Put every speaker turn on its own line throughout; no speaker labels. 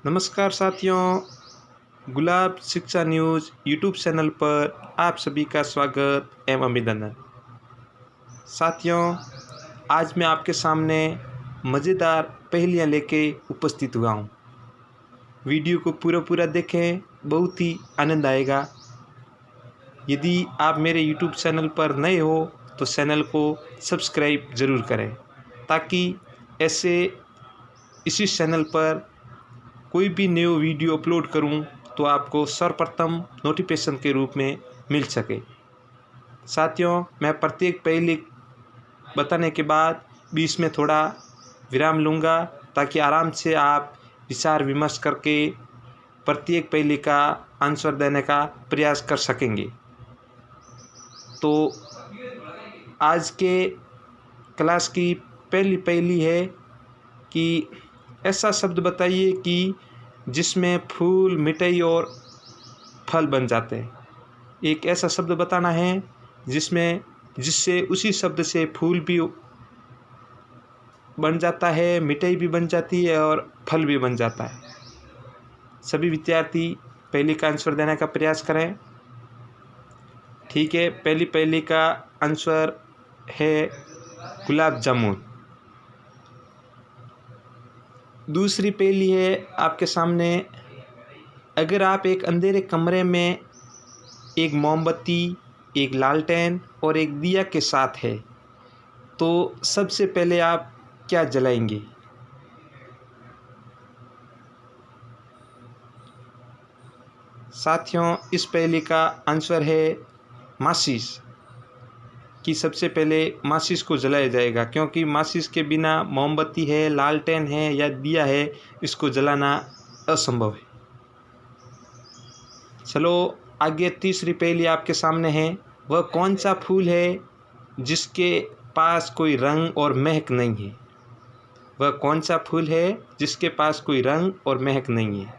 नमस्कार साथियों, गुलाब शिक्षा न्यूज़ यूट्यूब चैनल पर आप सभी का स्वागत एवं अभिनंदन। साथियों, आज मैं आपके सामने मज़ेदार पहेलियाँ लेके उपस्थित हुआ हूँ। वीडियो को पूरा देखें, बहुत ही आनंद आएगा। यदि आप मेरे यूट्यूब चैनल पर नए हो तो चैनल को सब्सक्राइब ज़रूर करें, ताकि ऐसे इसी चैनल पर कोई भी न्यू वीडियो अपलोड करूं तो आपको सर्वप्रथम नोटिफिकेशन के रूप में मिल सके। साथियों, मैं प्रत्येक पहेली बताने के बाद बीच में थोड़ा विराम लूँगा, ताकि आराम से आप विचार विमर्श करके प्रत्येक पहेली का आंसर देने का प्रयास कर सकेंगे। तो आज के क्लास की पहली पहेली है कि ऐसा शब्द बताइए कि जिसमें फूल, मिठाई और फल बन जाते हैं। एक ऐसा शब्द बताना है जिससे उसी शब्द से फूल भी बन जाता है, मिठाई भी बन जाती है और फल भी बन जाता है। सभी विद्यार्थी पहेली का आंसर देने का प्रयास करें। ठीक है, पहली पहेली का आंसर है गुलाब जामुन। दूसरी पहेली है आपके सामने, अगर आप एक अंधेरे कमरे में एक मोमबत्ती, एक लालटेन और एक दिया के साथ है, तो सबसे पहले आप क्या जलाएंगे? साथियों, इस पहेली का आंसर है माचिस, कि सबसे पहले माचिस को जलाया जाएगा, क्योंकि माचिस के बिना मोमबत्ती है, लालटेन है या दिया है, इसको जलाना असंभव है। चलो आगे तीसरी पहेली आपके सामने है, वह कौन सा फूल है जिसके पास कोई रंग और महक नहीं है? वह कौन सा फूल है जिसके पास कोई रंग और महक नहीं है?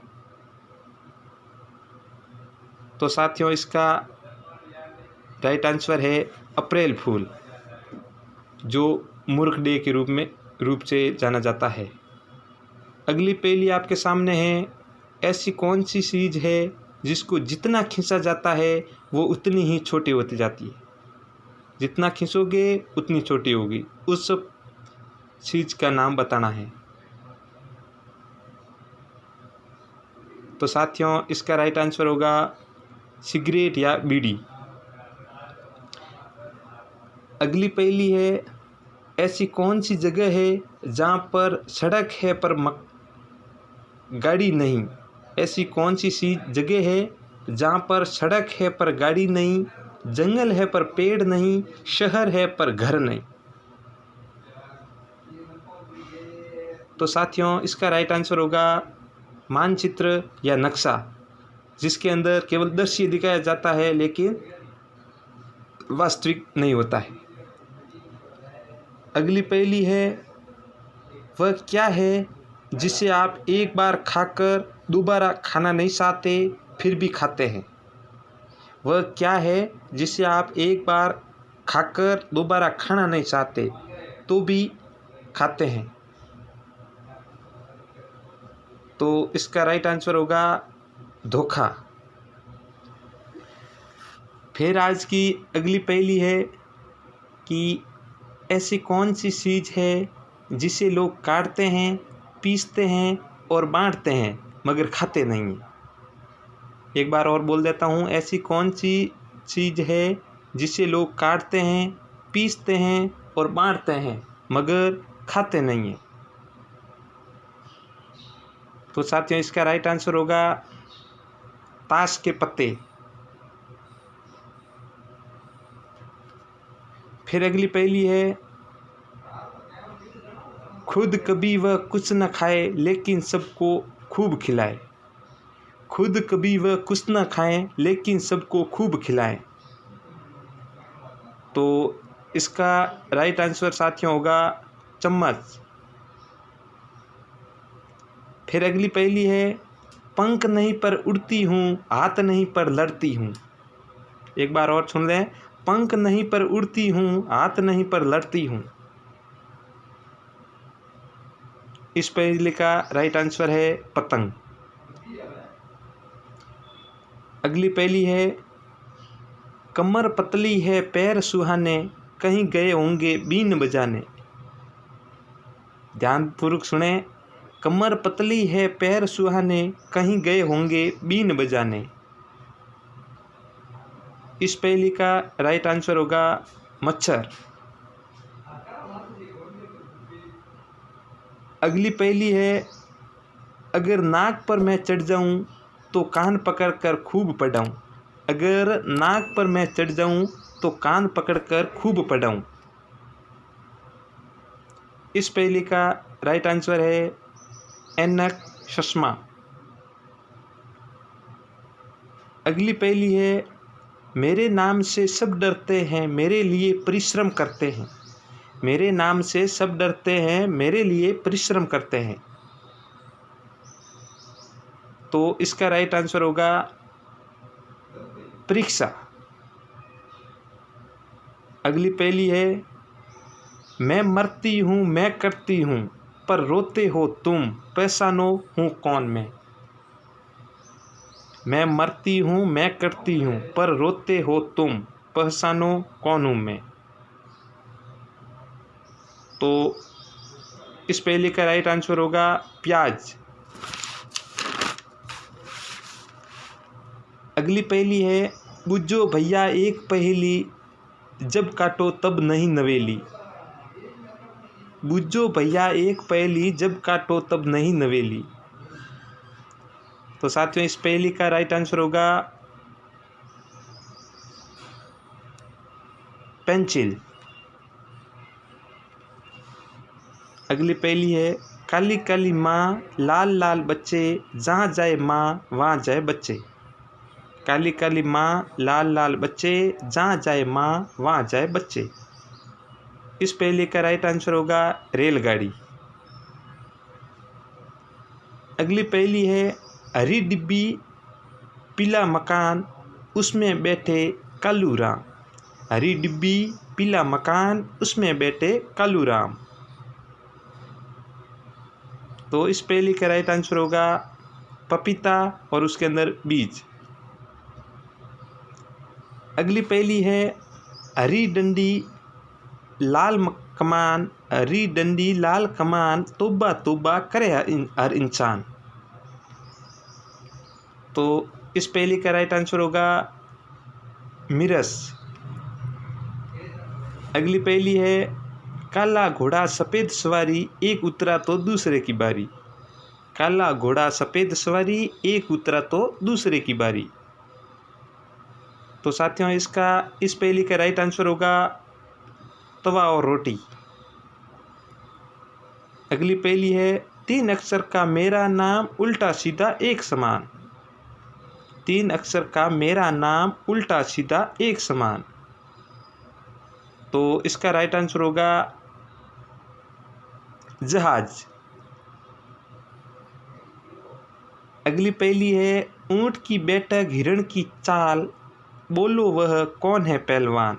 तो साथियों, इसका राइट आंसर है अप्रैल फूल, जो मूर्ख डे के रूप से जाना जाता है। अगली पहेली आपके सामने है, ऐसी कौन सी चीज़ है जिसको जितना खींचा जाता है वो उतनी ही छोटी होती जाती है? जितना खींचोगे उतनी छोटी होगी, उस चीज़ का नाम बताना है। तो साथियों, इसका राइट आंसर होगा सिगरेट या बीड़ी। अगली पहेली है, ऐसी कौन सी जगह है जहाँ पर सड़क है पर गाड़ी नहीं? ऐसी कौन सी जगह है जहाँ पर सड़क है पर गाड़ी नहीं, जंगल है पर पेड़ नहीं, शहर है पर घर नहीं? तो साथियों, इसका राइट आंसर होगा मानचित्र या नक्शा, जिसके अंदर केवल दृश्य दिखाया जाता है लेकिन वास्तविक नहीं होता है। अगली पहेली है, वह क्या है जिसे आप एक बार खाकर दोबारा खाना नहीं चाहते फिर भी खाते हैं? वह क्या है जिसे आप एक बार खाकर दोबारा खाना नहीं चाहते तो भी खाते हैं? तो इसका राइट आंसर होगा धोखा। फिर आज की अगली पहेली है कि ऐसी कौन सी चीज़ है जिसे लोग काटते हैं, पीसते हैं और बांटते हैं मगर खाते नहीं हैं? एक बार और बोल देता हूँ, ऐसी कौन सी चीज़ है जिसे लोग काटते हैं, पीसते हैं और बांटते हैं मगर खाते नहीं हैं? तो साथियों, इसका राइट आंसर होगा ताश के पत्ते। फिर अगली पहेली है, खुद कभी वह कुछ न खाए लेकिन सबको खूब खिलाए। खुद कभी वह कुछ न खाए लेकिन सबको खूब खिलाए। तो इसका राइट आंसर साथियों होगा चम्मच। फिर अगली पहेली है, पंख नहीं पर उड़ती हूँ, हाथ नहीं पर लड़ती हूँ। एक बार और सुन लें, पंख नहीं पर उड़ती हूँ, हाथ नहीं पर लड़ती हूँ। इस पहेली का राइट आंसर है पतंग। अगली पहली है कमर पतली है पैर सुहाने, कहीं गए होंगे बीन बजाने। ध्यानपूर्वक सुने। कमर पतली है पैर सुहाने, कहीं गए होंगे बीन बजाने। इस पहेली का राइट आंसर होगा मच्छर। अगली पहेली है अगर नाक पर मैं चढ़ जाऊं तो कान पकड़कर खूब पढ़ाऊं। अगर नाक पर मैं चढ़ जाऊं तो कान पकड़कर खूब पढ़ाऊं। इस पहेली का राइट आंसर है ऐनक, चश्मा। अगली पहेली है मेरे नाम से सब डरते हैं, मेरे लिए परिश्रम करते हैं। मेरे नाम से सब डरते हैं, मेरे लिए परिश्रम करते हैं। तो इसका राइट आंसर होगा परीक्षा। अगली पहेली है मैं मरती हूँ मैं करती हूँ, पर रोते हो तुम, पहचानो हूँ कौन मैं। मैं मरती हूँ मैं करती हूँ, पर रोते हो तुम, पहचानो कौन हूँ मैं। तो इस पहेली का राइट आंसर होगा प्याज। अगली पहेली है बुझो भैया एक पहेली, जब काटो तब नहीं नवेली। बुझो भैया एक पहेली, जब काटो तब नहीं नवेली। तो साथियों इस पहेली का राइट आंसर होगा पेंसिल। अगली पहेली है काली काली माँ लाल लाल बच्चे, जहाँ जाए माँ वहाँ जाए बच्चे। काली काली माँ लाल लाल बच्चे, जहाँ जाए माँ वहाँ जाए बच्चे। इस पहेली का राइट आंसर होगा रेलगाड़ी। अगली पहेली है हरी डिब्बी पीला मकान, उसमें बैठे कालू राम। हरी डिब्बी पीला मकान, उसमें बैठे कालू राम। तो इस पहेली का राइट आंसर होगा पपीता और उसके अंदर बीज। अगली पहेली है हरी डंडी लाल कमान, हरी डंडी लाल कमान, तौबा तौबा करे हर इंसान। तो इस पहेली का राइट आंसर होगा मिरस। अगली पहेली है काला घोड़ा सफ़ेद सवारी, एक उतरा तो दूसरे की बारी। काला घोड़ा सफ़ेद सवारी, एक उतरा तो दूसरे की बारी। तो साथियों इस पहेली का राइट आंसर होगा तवा और रोटी। अगली पहेली है 3 अक्षर का मेरा नाम, उल्टा सीधा एक समान। 3 अक्षर का मेरा नाम, उल्टा सीधा एक समान। तो इसका राइट आंसर होगा जहाज। अगली पहेली है ऊंट की बैठक हिरण की चाल, बोलो वह कौन है पहलवान।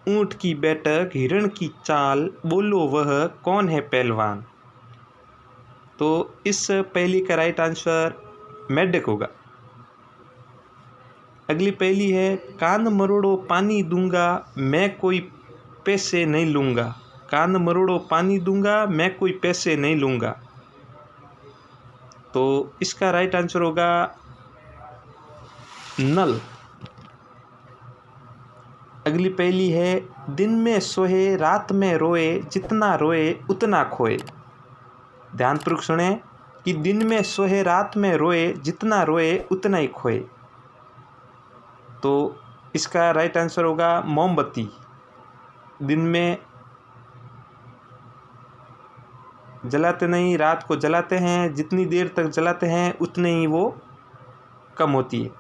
ऊंट की बैठक हिरण की चाल, बोलो वह कौन है पहलवान। तो इस पहेली का राइट आंसर मेढक होगा। अगली पहेली है कान मरोड़ो पानी दूंगा, मैं कोई पैसे नहीं लूँगा। कान मरोड़ो पानी दूंगा, मैं कोई पैसे नहीं लूँगा। तो इसका राइट आंसर होगा नल। अगली पहेली है दिन में सोए रात में रोए, जितना रोए उतना खोए। ध्यानपूर्वक सुने कि दिन में सोए रात में रोए, जितना रोए उतना ही खोए। तो इसका राइट आंसर होगा मोमबत्ती। दिन में जलाते नहीं, रात को जलाते हैं, जितनी देर तक जलाते हैं उतनी ही वो कम होती है।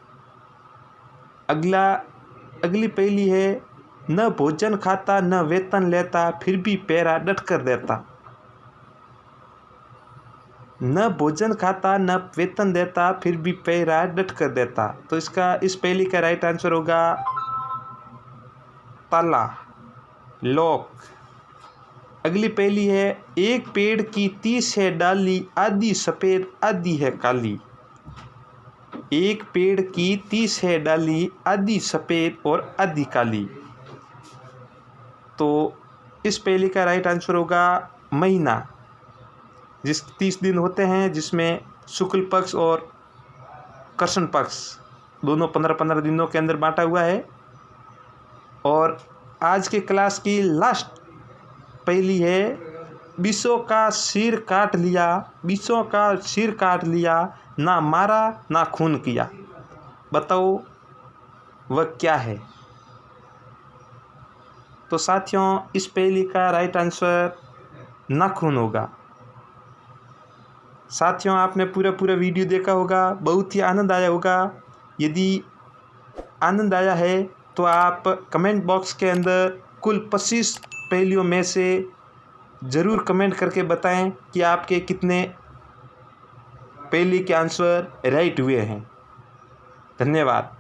अगली पहेली है न भोजन खाता न वेतन लेता, फिर भी पैरा डट कर देता। न भोजन खाता न वेतन देता, फिर भी पैरा डट कर देता। तो इस पहेली का राइट आंसर होगा ताला, लॉक। अगली पहेली है एक पेड़ की 30 है डाली, आधी सफ़ेद आधी है काली। एक पेड़ की 30 है डाली, आधी सफ़ेद और आधी काली। तो इस पहेली का राइट आंसर होगा महीना। 30 दिन होते हैं, जिसमें शुक्ल पक्ष और कृष्ण पक्ष दोनों 15-15 दिनों के अंदर बांटा हुआ है। और आज के क्लास की लास्ट पहेली है, बीसों का सिर काट लिया, बीसों का सिर काट लिया, ना मारा ना खून किया। बताओ वह क्या है। तो साथियों, इस पहेली का राइट आंसर नाखून होगा। साथियों, आपने पूरा वीडियो देखा होगा, बहुत ही आनंद आया होगा। यदि आनंद आया है तो आप कमेंट बॉक्स के अंदर कुल 25 पहेलियों में से ज़रूर कमेंट करके बताएं कि आपके कितने पहेली के आंसर राइट हुए हैं। धन्यवाद।